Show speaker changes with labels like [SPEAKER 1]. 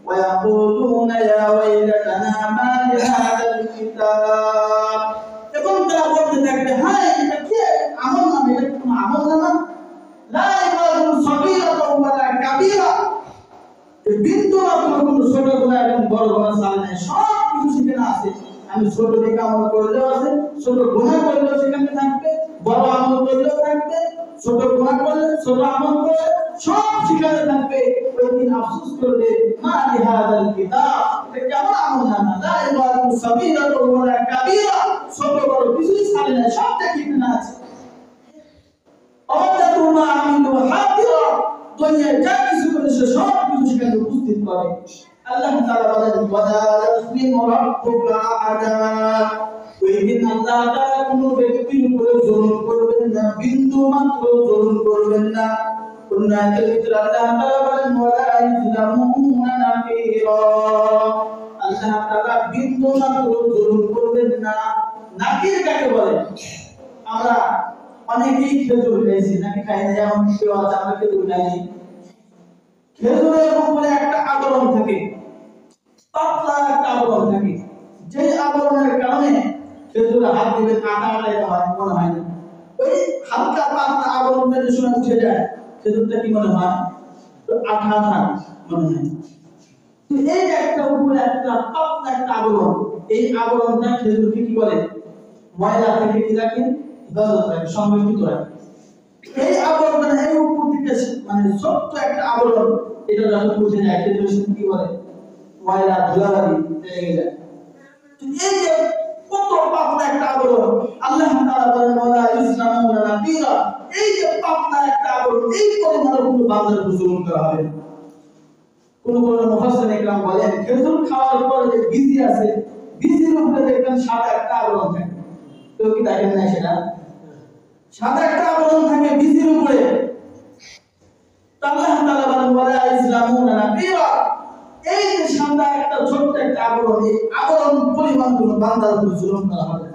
[SPEAKER 1] ويقولون يا ويلتنا ما لهذا الكتاب এবং তারা বলতে থাকবে হায় এটা কি আমল নামা এটা কোনো আমল নামা লা ইয়াকুন সগীরাতা ওয়ালা কাবীরা এই বিন্দু মাত্র কোনো ছোট গুনাহ এবং বড় গুনাহ ছাড়া নাই সব কিছু সেখানে আছে আমি ছোট দিকে আমল করলেও আছে ছোট গুনাহ করলেও সেখানে থাকবে বড় আমল করলেও থাকবে ছোট গুনাহ করলে ছোট আমল করলে সব সেখানে থাকবে ওই দিন আফসোস করবে মা লিহাদাল কিতাব এটা কেমন আমল নামা লা ইয়াকুন সগীরাতা ওয়ালা কাবীরা ছোট বড় কিছুই ছাড়া নাই সবটা সেখানে আছে অবদাতু মা আমিলু হাদিরা দুনিয়ায় যা কিছু করেছে সব কিছু সেখানে উপস্থিত পাবে আল্লাহ তাআলা বলেন ওয়ালা ইয়াসলিমু রাব্বুকা আহাদা ওই দিন আল্লাহ তাআলা কোনো ব্যক্তির উপরে জুলুম করবেন না বিন্দু মাত্র জুলুম করবেন না উন্নয়নের ভিতরে আল্লাহ তাআলা বলেন ওয়ালা ইযলামুনা নাকিরা আল্লাহ তাআলা বিন্দু মাত্র জুলুম করবেন না নাকির কাকে বলে আমরা অনেকেই খেজুর খাইছি নাকি খাই না যেমন কেউ আছে আমরা খেজুর খাইনি খেজুরের উপরে একটা আবরণ থাকে পাতলা একটা আবরণ থাকে যে আবরণের কারণে খেজুরে হাত দিলে আটা আটা হয় মনে হয় না ওই হালকা পাতলা আবরণটা যে সময় উঠে যায় খেজুরটা কি মনে হয় তো আঠা আঠা মনে হয় এই যে একটা উপরে একটা পাতলা একটা আবরণ এই আবরণটা খেজুরকে কি বলে ময়লা থেকে কি রাখে হেফাজত রাখে সংরক্ষিত রাখে এই আবরণ এই উপর থেকে মানে ছোট্ট একটা আবরণ এটা যখন উঠে যায় খেজুর কি বলে ময়লা ধুলাবালি লেগে যায় এই যে কত পাতলা একটা আবরণ আল্লাহ তাআলা বলেন ওয়ালা ইসলামুনা নাকিরা এই যে পাতলা একটা আবরণ এই পরিমাণ কোনো বান্দার উপর জুলুম করা হবে কোন মুফাসসির ইকরাম বলেন খেজুর খাওয়ার পরে যে বীজ আছে বীজের উপরে দেখবেন সাদা একটা আবরণ থাকে কেউ কি দেখেন না সেটা সাদা একটা আবরণ থাকে বীজের উপরে আল্লাহ তাআলা বলেন ওয়ালা ইসলামুনা নাকিরা এই যে সাদা একটা ছোট্ট একটা আবরণ এই আবরণ পরিমাণ কোনো বান্দার উপর জুলুম করা হবে